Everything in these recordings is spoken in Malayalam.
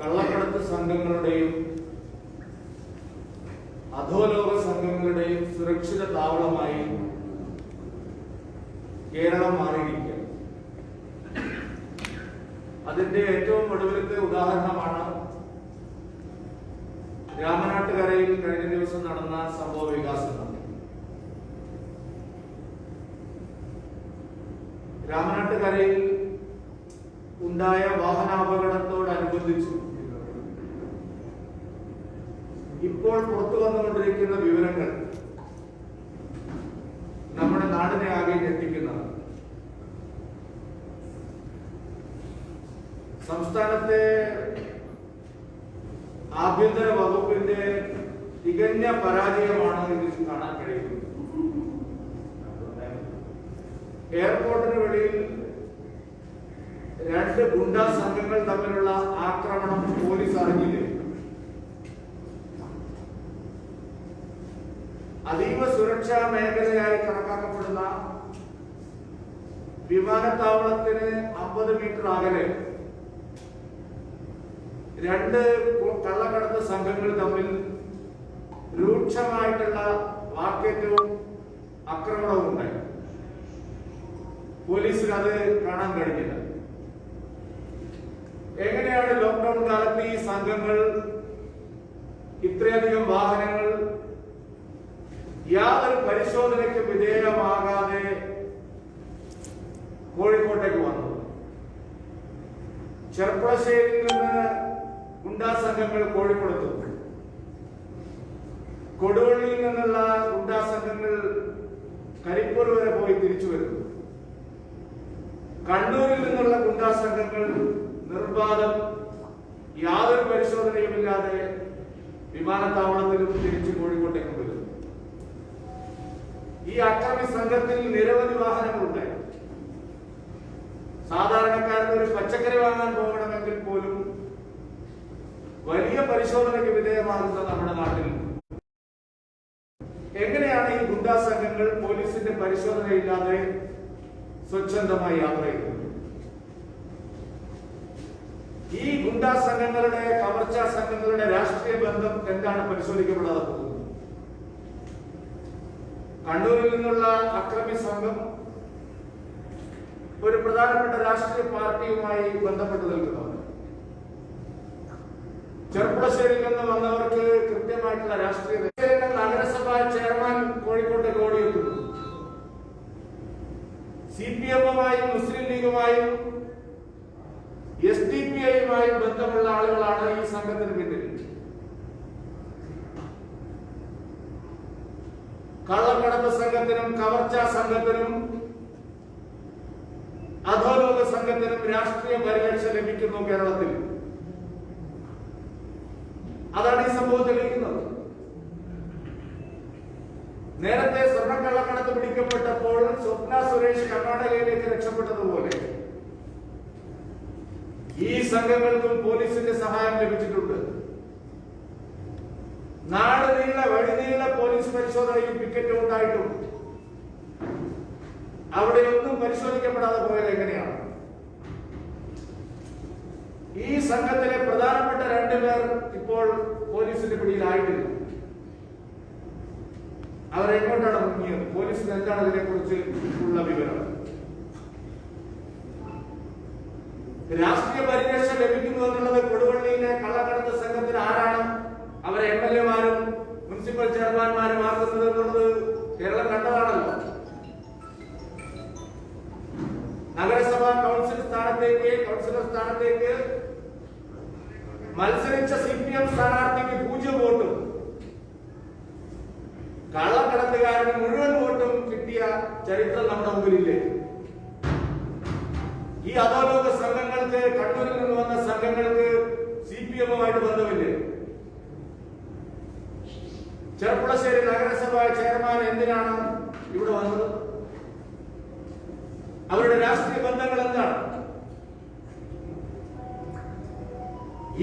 കള്ളക്കടത്ത് സംഘങ്ങളുടെയും അധോലോക സംഘങ്ങളുടെയും സുരക്ഷിത താവളമായി കേരളം മാറിയിരിക്കുക. അതിന്റെ ഏറ്റവും ഒടുവിലത്തെ ഉദാഹരണമാണ് രാമനാട്ടുകരയിൽ കഴിഞ്ഞ ദിവസം നടന്ന സംഭവ വികാസങ്ങൾ. രാമനാട്ടുകരയിൽ ഉണ്ടായ വാഹനാപകടത്തോടനുബന്ധിച്ച് ഇപ്പോൾ പുറത്തു വന്നുകൊണ്ടിരിക്കുന്ന വിവരങ്ങൾ നമ്മുടെ നാടിനെ ആകെ ഞെട്ടിക്കുന്നതാണ്. സംസ്ഥാനത്തെ ആഭ്യന്തര വകുപ്പിന്റെ തികഞ്ഞ പരാജയമാണ് ഇതിൽ കാണാൻ കഴിയുന്നത്. എയർപോർട്ടിന് വെളിയിൽ രണ്ട് ഗുണ്ടാ സംഘങ്ങൾ തമ്മിലുള്ള ആക്രമണം പോലീസ് അറിഞ്ഞില്ലേ? അതീവ സുരക്ഷാ മേഖലയായി കണക്കാക്കപ്പെടുന്ന വിമാനത്താവളത്തിന് 50 മീറ്റർ അകലെ രണ്ട് കള്ളക്കടത്ത് സംഘങ്ങൾ തമ്മിൽ രൂക്ഷമായിട്ടുള്ള വാക്കേറ്റവും ആക്രമണവും ഉണ്ടായി. പോലീസിന് അത് കാണാൻ കഴിഞ്ഞില്ല. എങ്ങനെയാണ് ലോക്ക്ഡൌൺ കാലത്ത് ഈ സംഘങ്ങൾ ഇത്രയധികം വാഹനങ്ങൾ യാതൊരു പരിശോധനയ്ക്ക് വിധേയമാകാതെ കോഴിക്കോട്ടേക്ക് വന്നത്? ചെർപ്പളശ്ശേരിയിൽ നിന്ന് ഗുണ്ടാ സംഘങ്ങൾ കോഴിക്കോടെത്തും. കൊടുവള്ളിയിൽ നിന്നുള്ള ഗുണ്ടാ സംഘങ്ങൾ കരിപ്പൂർ വരെ പോയി തിരിച്ചു വരുന്നു. കണ്ണൂരിൽ നിന്നുള്ള ഗുണ്ടാ സംഘങ്ങൾ നിർബാധം യാതൊരു പരിശോധനയുമില്ലാതെ വിമാനത്താവളത്തിലും തിരിച്ചു കോഴിക്കോട്ടേക്ക് വരുന്നു. ഈ അക്രമി സംഘത്തിൽ നിരവധി വാഹനങ്ങളുണ്ടായി. സാധാരണക്കാരന് ഒരു പച്ചക്കറി വാങ്ങാൻ പോകണമെങ്കിൽ പോലും വലിയ പരിശോധനയ്ക്ക് വിധേയമാകുന്ന നമ്മുടെ നാട്ടിൽ എങ്ങനെയാണ് ഈ ഗുണ്ടാ സംഘങ്ങൾ പോലീസിന്റെ പരിശോധനയില്ലാതെ സ്വച്ഛന്തമായി യാത്ര ചെയ്യുന്നത്? ഈ ഗുണ്ടാ സംഘങ്ങളുടെ, കവർച്ചാ സംഘങ്ങളുടെ രാഷ്ട്രീയ ബന്ധം എന്താണ് പരിശോധിക്കപ്പെടാതെ പോകുന്നത്? കണ്ണൂരിൽ നിന്നുള്ള അക്രമി സംഘം ഒരു പ്രധാനപ്പെട്ട രാഷ്ട്രീയ പാർട്ടിയുമായി ബന്ധപ്പെട്ട് നിൽക്കുന്നവർ. ചെർപ്പളശ്ശേരിയിൽ നിന്ന് വന്നവർക്ക് കൃത്യമായിട്ടുള്ള രാഷ്ട്രീയ നഗരസഭാ ചെയർമാൻ കോഴിക്കോട്ടേക്ക് ഓടിയെത്തുന്നു. CPM-ഉമായും മുസ്ലിം ലീഗുമായും SDPI-യുമായും ബന്ധമുള്ള ആളുകളാണ് ഈ സംഘത്തിന് പിന്നിൽ. കള്ളക്കടത്ത് സംഘത്തിനും കവർച്ചാ സംഘത്തിനും അധോലോക സംഘത്തിനും രാഷ്ട്രീയ പരിരക്ഷ ലഭിക്കുന്നു കേരളത്തിൽ. അതാണ് ഈ സംഭവം തെളിയിക്കുന്നത്. നേരത്തെ സ്വർണ്ണക്കള്ളക്കടത്ത് പിടിക്കപ്പെട്ടപ്പോൾ സ്വപ്ന സുരേഷ് കർണാടകയിലേക്ക് രക്ഷപ്പെട്ടതുപോലെ ഈ സംഘങ്ങൾക്കും പോലീസിന്റെ സഹായം ലഭിച്ചിട്ടുണ്ട്. നാട് നീള വഴിനീള പോലീസ് പരിശോധനയും പിക്കറ്റും ഉണ്ടായിട്ടും അവിടെയൊന്നും പരിശോധിക്കപ്പെടാതെ പോയത് എങ്ങനെയാണ്? ഈ സംഘത്തിലെ പ്രധാനപ്പെട്ട 2 പേർ ഇപ്പോൾ പോലീസിന്റെ പിടിയിലായിട്ടില്ല. അവരെങ്ങോട്ടാണ് മുങ്ങിയത്? പോലീസിന് എന്താണ് ഇതിനെക്കുറിച്ച് ഉള്ള വിവരം? രാഷ്ട്രീയ പരിരക്ഷ ലഭിക്കുന്നു എന്നുള്ളത് കൊടുവള്ളിയിലെ കള്ളക്കടത്ത് സംഘത്തിന് ആരാണ് അവരെ MLA-മാരും മുനിസിപ്പൽ ചെയർമാൻമാരും ആക്കുന്നത് എന്നുള്ളത് കേരളം കണ്ടതാണല്ലോ. നഗരസഭാ കൗൺസിലർ സ്ഥാനത്തേക്ക് മത്സരിച്ച CPM സ്ഥാനാർത്ഥിക്ക് 0 വോട്ടും കള്ളക്കടത്തുകാരന് മുഴുവൻ വോട്ടും കിട്ടിയ ചരിത്രം നമ്മുടെ മുമ്പിലില്ലേ? ഈ അധോലോക സംഘങ്ങൾക്ക്, കണ്ണൂരിൽ നിന്ന് വന്ന സംഘങ്ങൾക്ക് CPM-ഉമായിട്ട് ബന്ധമില്ലേ? ചെർപ്പളശ്ശേരി നഗരസഭാ ചെയർമാൻ എന്തിനാണ് ഇവിടെ വന്നത്? അവരുടെ രാഷ്ട്രീയ ബന്ധങ്ങൾ എന്താണ്?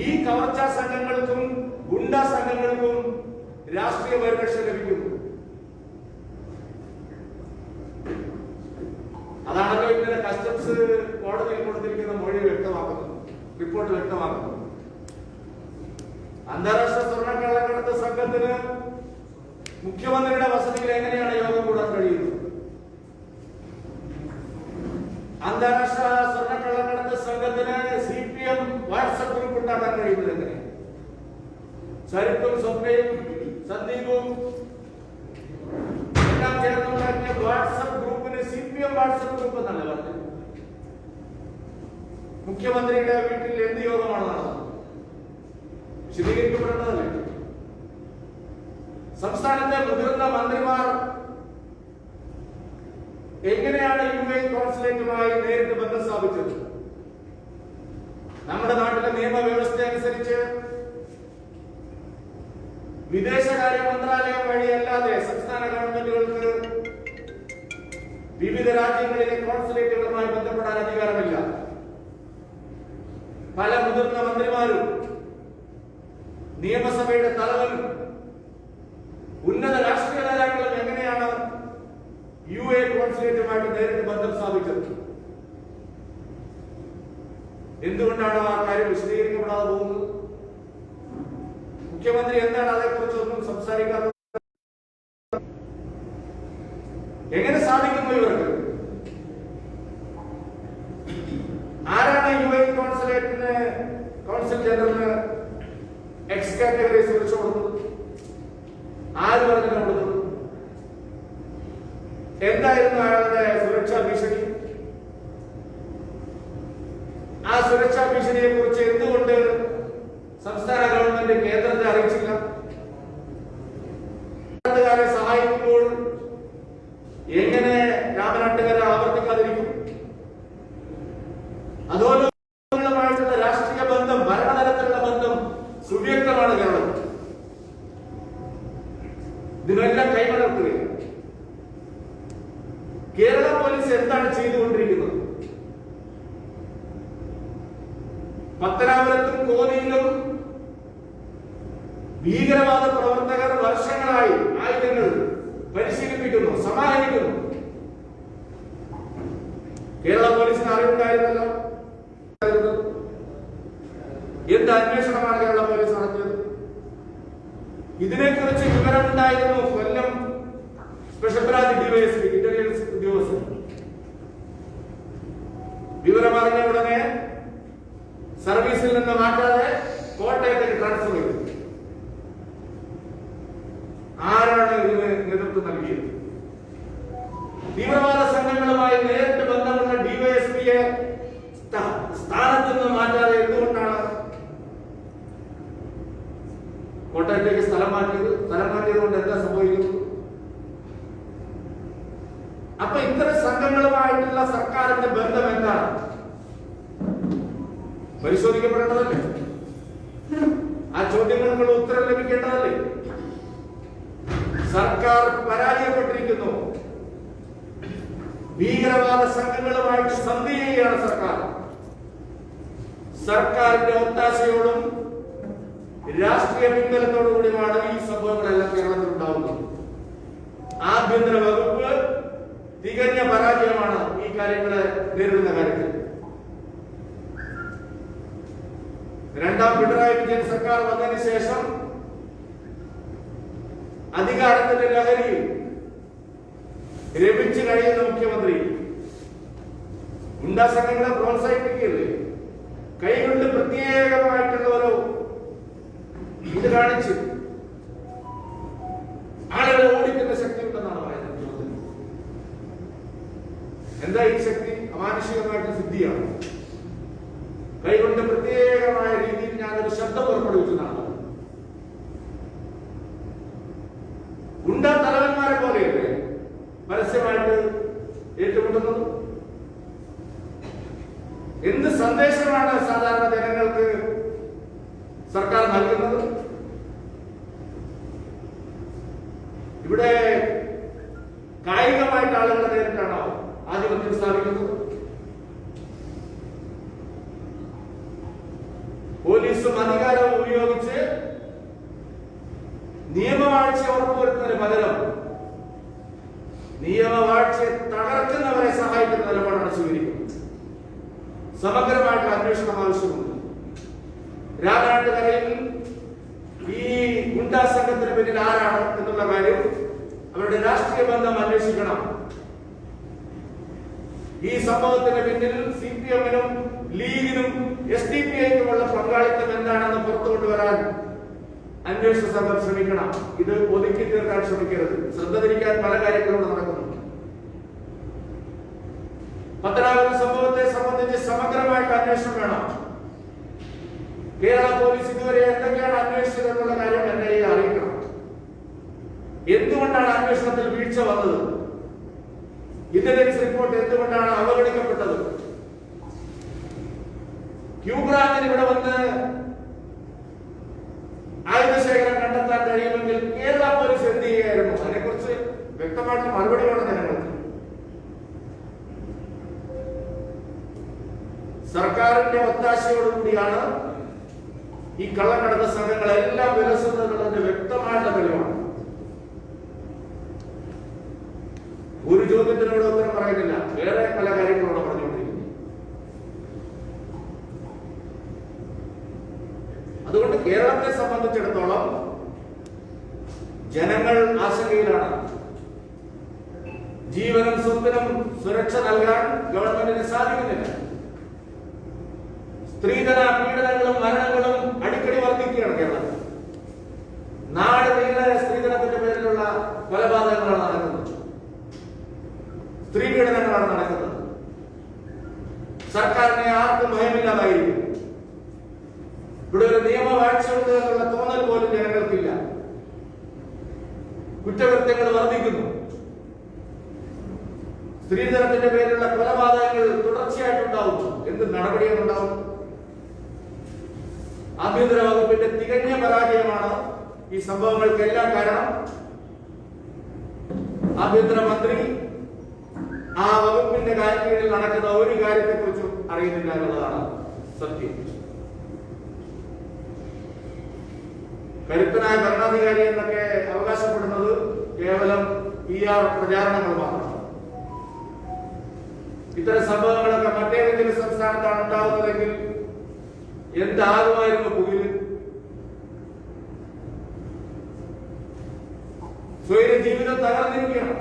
ഈ കവർച്ചാ സംഘങ്ങൾക്കും ഗുണ്ടാ സംഘങ്ങൾക്കും രാഷ്ട്രീയ പരിരക്ഷ ലഭിക്കുന്നു. അതാണല്ലോ ഇന്നലെ കസ്റ്റംസ് കോടതിയിൽ കൊടുത്തിരിക്കുന്ന മൊഴി വ്യക്തമാക്കുന്നത്, റിപ്പോർട്ട് വ്യക്തമാക്കുന്നത്. അന്താരാഷ്ട്ര സ്വർണ്ണക്കള്ളക്കടത്ത് സംഘത്തിന് മുഖ്യമന്ത്രിയുടെ വസതിയിൽ എങ്ങനെയാണ് യോഗം കൂടാൻ കഴിയുന്നത്? അന്താരാഷ്ട്ര സ്വർണ്ണക്കള്ളക്കടത്ത് സംഘത്തിന് CPM വാട്സപ്പ് ഗ്രൂപ്പ് ഉണ്ടാക്കാൻ കഴിയുന്നത് എങ്ങനെ? സരിത്തും സ്വപ്നയും സന്ദീപും എല്ലാം ചേർന്നുണ്ടാക്കിയ വാട്സപ്പ് ഗ്രൂപ്പിന് CPM വാട്സപ്പ് ഗ്രൂപ്പ് എന്നല്ല പറഞ്ഞത്. മുഖ്യമന്ത്രിയുടെ വീട്ടിൽ എന്ത് യോഗമാണ് നടന്നത്? വിശദീകരിക്കപ്പെടേണ്ടതല്ലേ? സംസ്ഥാനത്തെ മുതിർന്ന മന്ത്രിമാർ എങ്ങനെയാണ് UAE കോൺസുലേറ്റുമായി നേരിട്ട് ബന്ധം സ്ഥാപിച്ചത്? നമ്മുടെ നാട്ടിലെ നിയമവ്യവസ്ഥ അനുസരിച്ച് വിദേശകാര്യ മന്ത്രാലയം വഴിയല്ലാതെ സംസ്ഥാന ഗവൺമെന്റുകൾക്ക് വിവിധ രാജ്യങ്ങളിലെ കോൺസുലേറ്റുകളുമായി ബന്ധപ്പെടാൻ അധികാരമില്ല. പല മുതിർന്ന മന്ത്രിമാരും നിയമസഭയുടെ തലവനും ഉന്നത രാഷ്ട്രീയ നേതാക്കളും എങ്ങനെയാണ് UAE കോൺസുലേറ്റുമായിട്ട് നേരിട്ട് ബന്ധം സ്ഥാപിച്ചത്? എന്തുകൊണ്ടാണ് ആ കാര്യം വിശദീകരിക്കപ്പെടാതെ പോകുന്നത്? മുഖ്യമന്ത്രി എന്താണ് അതേക്കുറിച്ച് ഒന്നും സംസാരിക്കാത്തത്? എങ്ങനെ സാധിക്കുന്നു ഇവർക്ക്? ആരാണ് UAE കോൺസുലേറ്റിന് കോൺസുൽ ജനറലിന് എക്സ് കാറ്റഗറി സുരക്ഷ കൊടുത്തത്? ആര് പറഞ്ഞു കൊടുത്തത്? എന്തായിരുന്നു അയാളുടെ സുരക്ഷാ ഭീഷണി? ആ സുരക്ഷാ ഭീഷണിയെ കുറിച്ച് എന്തുകൊണ്ട് സംസ്ഥാന ഗവൺമെന്റ് കേന്ദ്രത്തെ അറിയിച്ചില്ല? നാട്ടുകാരെ സഹായിക്കുമ്പോൾ എങ്ങനെ രാമനാട്ടുകാരെ ആവർത്തിക്കാതിരിക്കും? അതുപോലെയുള്ള രാഷ്ട്രീയ ബന്ധം, ഭരണതലത്തിലുള്ള ബന്ധം സുവ്യക്തമാണ് കേരളത്തിൽ. ഇതിനെല്ലാം കൈമലർത്തുകയാണ്. കേരള പോലീസ് എന്താണ് ചെയ്തുകൊണ്ടിരിക്കുന്നത്? പത്തനാപുരത്തും കോന്നിയിലും ഭീകരവാദ പ്രവർത്തകർ വർഷങ്ങളായി ആയുധങ്ങൾ പരിശീലിപ്പിക്കുന്നു, സമാഹരിക്കുന്നു. കേരള പോലീസിന് അറിവുണ്ടായിരുന്നല്ലോ. എന്ത് അന്വേഷണമാണ് കേരള പോലീസ് നടത്തിയത്? ഇതിനെക്കുറിച്ച് വിവരമുണ്ടായിരുന്നു കൊല്ലം സ്പെഷ്യൽ ബ്രാഞ്ച് DYSP ഇന്റലിജൻസ് ഉദ്യോഗസ്ഥൻ. വിവരമറിഞ്ഞ ഉടനെ സർവീസിൽ നിന്ന് മാറ്റാതെ കോട്ടയത്തേക്ക് ട്രാൻസ്ഫർ ചെയ്തു. ആരാണ് ഇതിന് നേതൃത്വം നൽകിയത്? തീവ്രവാദ സംഘങ്ങളുമായി നേരിട്ട് ബന്ധമുള്ള DYSPയെ സ്ഥാനത്ത് നിന്ന് മാറ്റാതെ എന്തുകൊണ്ടാണ് കോട്ടയത്തേക്ക് സ്ഥലം മാറ്റിയത്? സ്ഥലം മാറ്റിയത് കൊണ്ട് എന്താ സംഭവിക്കുന്നത്? അപ്പൊ ഇത്തരം സംഘങ്ങളുമായിട്ടുള്ള സർക്കാരിന്റെ ബന്ധം എന്താണ്? പരിശോധിക്കപ്പെടേണ്ടതല്ലേ? ആ ചോദ്യങ്ങൾക്കുള്ള ഉത്തരം ലഭിക്കേണ്ടതല്ലേ? സർക്കാർ പരാജയപ്പെട്ടിരിക്കുന്നു. ഭീകരവാദ സംഘങ്ങളുമായിട്ട് സന്ധി ചെയ്യുകയാണ് സർക്കാർ. സർക്കാരിന്റെ ഒത്താശയോടും രാഷ്ട്രീയ പിൻബലത്തോടു കൂടിയാണ് ഈ സംഭവങ്ങളെല്ലാം കേരളത്തിൽ ഉണ്ടാവുന്നത്. ആഭ്യന്തര വകുപ്പ് തികഞ്ഞ പരാജയമാണ് ഈ കാര്യങ്ങളെ നേരിടുന്ന കാര്യത്തിൽ. രണ്ടാം പിണറായി വിജയൻ സർക്കാർ വന്നതിന് ശേഷം അധികാരത്തിന്റെ ലഹരി രമിച്ചു കഴിയുന്ന മുഖ്യമന്ത്രി ഗുണ്ടാ സംഘങ്ങളെ പ്രോത്സാഹിപ്പിക്കുകയല്ലേ? കൈകൊണ്ട് പ്രത്യേകമായിട്ടുള്ള ഒരു ഇത് കാണിച്ച് ആളുകളെ ഓടിക്കുന്ന ശക്തി ഉണ്ടെന്നാണ് പറയുന്നത്. എന്താ ഈ ശക്തി? അമാനുഷികമായിട്ടുള്ള സിദ്ധിയാണ്. കൈകൊണ്ട് പ്രത്യേകമായ രീതിയിൽ ഞാനൊരു ശബ്ദം പുറപ്പെടുവിക്കുന്നതാണ്. ഗുണ്ടാ തലവന്മാരെ പോലെയല്ലേ പരസ്യമായിട്ട് ഏറ്റുമുട്ടുന്നത്? എന്ത് സന്ദേശമാണ് സാധാരണ ജനങ്ങൾക്ക് സർക്കാർ നൽകുന്നത്? ഇവിടെ കായികമായിട്ട് ആളുകളെ നേരിട്ടാണോ ആധിപത്യം സ്ഥാപിക്കുന്നത്? പോലീസും അധികാരവും ഉപയോഗിച്ച് നിയമവാഴ്ച ഉറപ്പുവരുത്തുന്നതിന് പകരം നിയമവാഴ്ചയെ തകർക്കുന്നവരെ സഹായിക്കുന്ന നിലപാടാണ് സ്വീകരിക്കുന്നത്. സമഗ്രമായിട്ടുള്ള അന്വേഷണം ആവശ്യമുണ്ട്. രാമനാട്ടുകരയിൽ ഗുണ്ടാ സംഘത്തിന് പിന്നിൽ ആരാണ് എന്നുള്ള കാര്യം അവരുടെ രാഷ്ട്രീയ ബന്ധം അന്വേഷിക്കണം. ഈ സംഭവത്തിന് പിന്നിൽ CPM-നും ലീഗിനും SDPI-ക്കുമുള്ള പങ്കാളിത്തം എന്താണെന്ന് പുറത്തു കൊണ്ടുവരാൻ അന്വേഷണ സംഘം ശ്രമിക്കണം. ഇത് ഒതുക്കി തീർക്കാൻ ശ്രമിക്കരുത്. ശ്രദ്ധ തിരിക്കാൻ പല കാര്യങ്ങളോട് നടക്കുന്നു. പത്തനാപുരം സംഭവത്തെ സംബന്ധിച്ച് സമഗ്രമായിട്ട് അന്വേഷണം വേണം. കേരള പോലീസ് ഇതുവരെ എന്തൊക്കെയാണ് അന്വേഷിച്ചത് എന്നുള്ള കാര്യം എന്നെ അറിയിക്കണം. എന്തുകൊണ്ടാണ് അന്വേഷണത്തിൽ വീഴ്ച വന്നത്? ഇന്റലിജൻസ് റിപ്പോർട്ട് എന്തുകൊണ്ടാണ് അവഗണിക്കപ്പെട്ടത്? ക്യൂബ്രാഞ്ചിന് ഇവിടെ വന്ന് ആയുധശേഖരം കണ്ടെത്താൻ കഴിയുമെങ്കിൽ കേരള പോലീസ് എന്ത് ചെയ്യുകയായിരുന്നു? അതിനെക്കുറിച്ച് വ്യക്തമായിട്ട് മറുപടി വേണം ജനങ്ങൾക്ക്. സർക്കാരിന്റെ ഒത്താശയോടുകൂടിയാണ് ഈ കള്ളക്കടത്ത് സംഘങ്ങളെല്ലാം വിലസുന്നതിന്റെ വ്യക്തമായിട്ടുള്ള തെളിവാണ്. ഒരു ചോദ്യത്തിനോട് ഉത്തരം പറയുന്നില്ല, വേറെ പല കാര്യങ്ങളോട് പറഞ്ഞുകൊണ്ടിരിക്കുന്നു. അതുകൊണ്ട് കേരളത്തെ സംബന്ധിച്ചിടത്തോളം ജനങ്ങൾ ആശങ്കയിലാണ്. ജീവനും സ്വത്തിനും സുരക്ഷ നൽകാൻ ഗവൺമെന്റിന് സാധിക്കുന്നില്ല. സ്ത്രീധന പീഡനങ്ങളും മരണങ്ങളും അടിക്കടി വർദ്ധിക്കുകയാണ് കേരളത്തിൽ. നാട് നീളെ സ്ത്രീധനത്തിന്റെ പേരിലുള്ള കൊലപാതകങ്ങളാണ് നടക്കുന്നത്, സ്ത്രീ പീഡനങ്ങളാണ് നടക്കുന്നത്. സർക്കാരിനെ ആർക്കും ഭയമില്ലാതായിരിക്കും. ഇവിടെ ഒരു നിയമവാഴ്ചയുണ്ട് എന്നുള്ള തോന്നൽ പോലും ജനങ്ങൾക്കില്ല. കുറ്റകൃത്യങ്ങൾ വർദ്ധിക്കുന്നു. സ്ത്രീധനത്തിന്റെ പേരിലുള്ള കൊലപാതകങ്ങൾ തുടർച്ചയായിട്ടുണ്ടാവുന്നു. എന്ത് നടപടികളുണ്ടാവും? ആഭ്യന്തര വകുപ്പിന്റെ തികഞ്ഞ പരാജയമാണ് ഈ സംഭവങ്ങൾക്കെല്ലാം കാരണം. ആഭ്യന്തരമന്ത്രി ആ വകുപ്പിന്റെ കീഴിൽ നടക്കുന്ന ഒരു കാര്യത്തെക്കുറിച്ചും അറിയുന്നില്ല എന്നുള്ളതാണ് സത്യം. കരുത്തനായ ഭരണാധികാരി എന്നൊക്കെ അവകാശപ്പെടുന്നത് കേവലം PR പ്രചാരണങ്ങൾ മാത്രമാണ്. ഇത്തരം സംഭവങ്ങളൊക്കെ മറ്റേതെങ്കിലും സംസ്ഥാനത്താണ് ഉണ്ടാകുന്നതെങ്കിൽ എന്താകുമായിരുന്നു പുകിൽ? സ്വയം ജീവിതം തകർന്നിരിക്കുകയാണ്.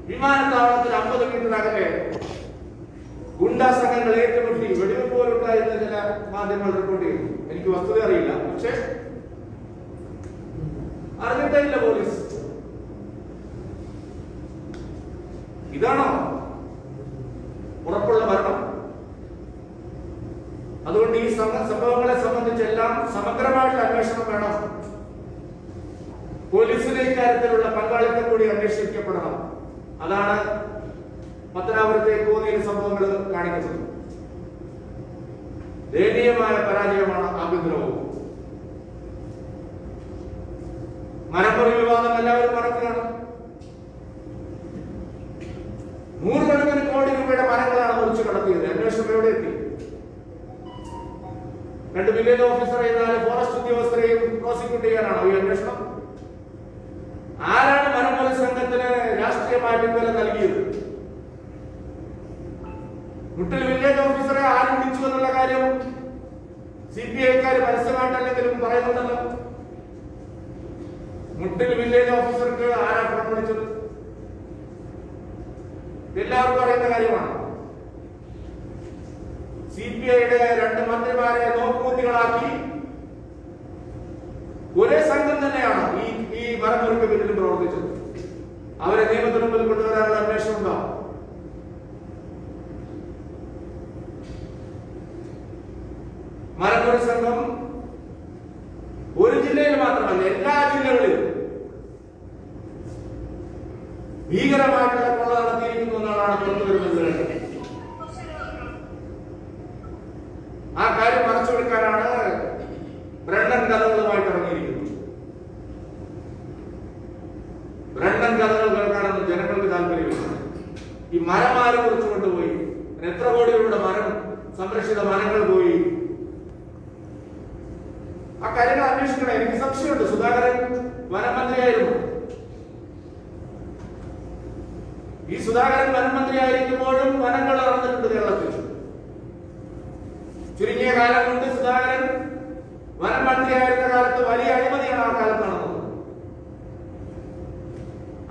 വിമാനത്താവളത്തിൽ 50 മീറ്റർ അകലെ ഗുണ്ടാ സംഘങ്ങൾ ഏറ്റുമുട്ടി വെടിവെപ്പ് പോലുണ്ടായിരുന്ന ചില മാധ്യമങ്ങൾ റിപ്പോർട്ട് ചെയ്യുന്നു. എനിക്ക് വസ്തുത അറിയില്ല, പക്ഷെ അറിഞ്ഞിട്ടില്ല പോലീസ്. ഇതാണോ ഉറപ്പുള്ള ഭരണം? അതുകൊണ്ട് ഈ സംഭവങ്ങളെ സംബന്ധിച്ചെല്ലാം സമഗ്രമായിട്ടുള്ള അന്വേഷണം വേണം. പോലീസിന്റെ ഇക്കാര്യത്തിലുള്ള പങ്കാളിത്തം കൂടി അന്വേഷിക്കപ്പെടണം. അതാണ് പത്തനാപുരത്തെ കോന്നിയിലെ സംഭവങ്ങൾ കാണിക്കുന്നത്. ദയനീയമായ പരാജയമാണ് ആഭ്യന്തര വകുപ്പ്. മരമുറി വിവാദം എല്ലാവരും മറക്കുകയാണ്. 100 കണക്കിന് കോടി രൂപയുടെ മരങ്ങളാണ് മുറിച്ചു കടത്തിയത്. അന്വേഷണം എവിടെ എത്തി? 2 വില്ലേജ് ഓഫീസറെ 4 ഫോറസ്റ്റ് ഉദ്യോഗസ്ഥരെയും പ്രോസിക്യൂട്ട് ചെയ്യാനാണോ ഈ അന്വേഷണം? ആരാണ് മരമുറി സംഘത്തിന് രാഷ്ട്രീയമായ പിൻബലം നൽകിയത്? മുട്ടിൽ വില്ലേജ് ഓഫീസറെ ആരും വിളിച്ചു എന്നുള്ള കാര്യം CPI-ക്കാർ പരസ്യമായിട്ടല്ലെങ്കിലും പറയുന്നുണ്ടല്ലോ. മുട്ടിൽ വില്ലേജ് ഓഫീസർക്ക് ആരാ ഫോൺ വിളിച്ചത്? എല്ലാവർക്കും അറിയുന്ന കാര്യമാണ്. CPI-യുടെ 2 മന്ത്രിമാരെ നോക്കുകുത്തികളാക്കി ഒരേ സംഘം തന്നെയാണ് ഈ മരമുറിക്ക് പിന്നിൽ പ്രവർത്തിച്ചത്. അവരെ നിയമത്തിന് മുമ്പിൽ കൊണ്ടുവരാനുള്ള അന്വേഷണം ഉണ്ടാവും. മരമുറി സംഘം ഒരു ജില്ലയിൽ മാത്രമല്ല, എല്ലാ ജില്ലകളിലും ഭീകരമായിട്ടുള്ള കൊള്ള നടത്തിയിരിക്കുന്നു എന്നാണ് പുറത്തുവരുന്നത്. ആ കാര്യം മറച്ചുകൊടുക്കാനാണ് ബ്രണ്ണൻ കഥകളുമായിട്ട് ഇറങ്ങിയിരിക്കുന്നത്. ബ്രണ്ണൻ കഥകൾ കേൾക്കാനൊന്നും ജനങ്ങൾക്ക് താല്പര്യമില്ല. ഈ മരമാരെ കുറിച്ച് കൊണ്ടുപോയി എത്ര കോടി രൂപയുടെ മരം, സംരക്ഷിത മരങ്ങൾ പോയി, ആ കാര്യങ്ങൾ അന്വേഷിക്കണം. എനിക്ക് സംശയമുണ്ട്. സുധാകരൻ വനമന്ത്രിയായിരുന്നു. ഈ സുധാകരൻ വനമന്ത്രിയായിരിക്കുമ്പോഴും വനങ്ങൾ നടന്നിട്ടുണ്ട് കേരളത്തിൽ. ചുരുങ്ങിയ കാലം കൊണ്ട് സുധാകരൻ വനം മന്ത്രി മുഖ്യമന്ത്രിയായിരുന്ന കാലത്ത് വലിയ അഴിമതിയാണ് ആ കാലത്ത് നടന്നത്.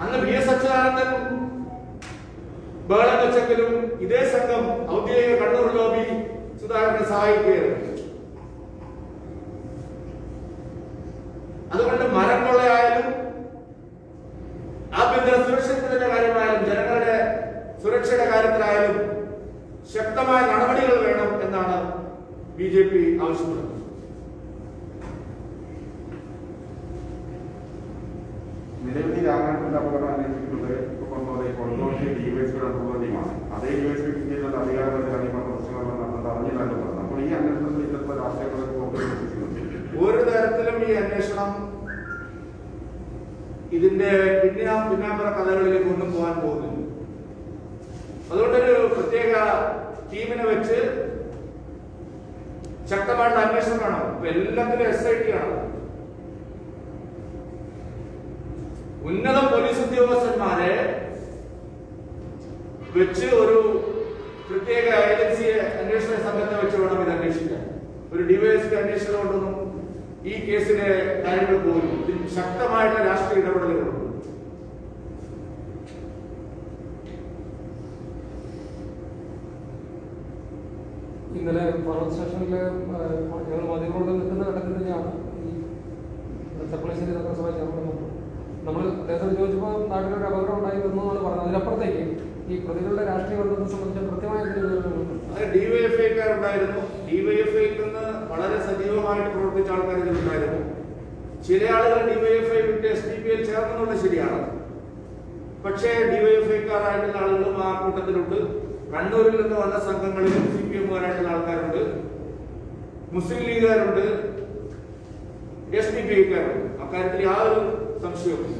അന്ന് VS അച്യുതാനന്ദൻ ബഹളം വെച്ചെങ്കിലും ഇതേ സംഘം ഔദ്യോഗിക കണ്ണൂർ ലോബി സുധാകരനെ സഹായിക്കുകയായിരുന്നു. അതുകൊണ്ട് മരം കൊള്ളയായാലും ആഭ്യന്തര സുരക്ഷിതത്വത്തിന്റെ കാര്യമായാലും ജനങ്ങളുടെ സുരക്ഷയുടെ കാര്യത്തിലായാലും ശക്തമായ നടപടികൾ വേണം എന്നാണ് BJP ആവശ്യപ്പെടുന്നത്. നിരവധി രാമനാഥന്റെ അപകടം അന്വേഷിക്കുന്നത് കൊണ്ടോട്ടി ഡിവൈഎസ്പിയുടെ ടീമാണ്. അതേ ഡിവൈഎസ്പി പിന്നീട് അധികാരത്തിൽ അടിമ പ്രശ്നങ്ങൾ അറിഞ്ഞില്ലാണ്ട് പറഞ്ഞു. അപ്പോൾ ഈ അന്വേഷണത്തിൽ ഇന്നത്തെ രാഷ്ട്രീയങ്ങളെ ഒരു തരത്തിലും ഈ അന്വേഷണം ഇതിന്റെ പിന്നാമ്പുറ കഥകളിലേക്ക് ഒന്നും പോകാൻ പോകുന്നില്ല. അതുകൊണ്ടൊരു പ്രത്യേക ടീമിനെ വെച്ച് ശക്തമായിട്ടുള്ള അന്വേഷണം വേണം. ഇപ്പൊ എല്ലാത്തിലും SIT ആണ്. ഉന്നത പോലീസ് ഉദ്യോഗസ്ഥന്മാരെ വെച്ച് ഒരു പ്രത്യേക ഏജൻസിയെ അന്വേഷണ സംഘത്തെ വെച്ച് വേണം ഇത് അന്വേഷിക്കാൻ. ഒരു DYSP അന്വേഷണം കൊണ്ടൊന്നും ഈ കേസിലെ കാര്യങ്ങൾ പോകുന്നു. ഇതിൽ ശക്തമായിട്ട് രാഷ്ട്രീയ ഇടപെടലുകളുണ്ട്. ഇന്നലെ ഫറൂഖ് സ്റ്റേഷനിൽ ഞങ്ങൾ മാധ്യമങ്ങളോട് നിൽക്കുന്ന ഘട്ടത്തിൽ തന്നെയാണ് ഈ ചപ്പളശ്ശേരി നഗരസഭ ചെയർമാൻ നമ്മൾ അദ്ദേഹത്തോട് ചോദിച്ചപ്പോൾ നാട്ടിലൊരു അപകടം ഉണ്ടായിരുന്നെന്നാണ് പറഞ്ഞത്. അതിനപ്പുറത്തേക്ക് ഈ പ്രതികളുടെ രാഷ്ട്രീയ ബന്ധത്തെ സംബന്ധിച്ച് കൃത്യമായ ഡിവൈഎഫ്ഐക്കാരുണ്ടായിരുന്നു. ഡിവൈഎഫ്ഐയിൽ നിന്ന് വളരെ സജീവമായിട്ട് പ്രവർത്തിച്ച ആൾക്കാർ ഇതിലുണ്ടായിരുന്നു. ചില ആളുകൾ ഡിവൈഎഫ്ഐ വിട്ട് SDPയിൽ ചേർന്നെന്നുള്ളത് ശരിയാണ്. പക്ഷേ ഡിവൈഎഫ്ഐക്കാരായിട്ടുള്ള ആളുകളും ആ കൂട്ടത്തിലുണ്ട്. കണ്ണൂരിൽ നിന്ന് വന്ന സംഘങ്ങളിലും CPMകാരായിട്ടുള്ള ആൾക്കാരുണ്ട്, മുസ്ലിം ലീഗുകാരുണ്ട്, SDPക്കാരുണ്ട്. അക്കാര്യത്തിൽ യാതൊരു സംശയവും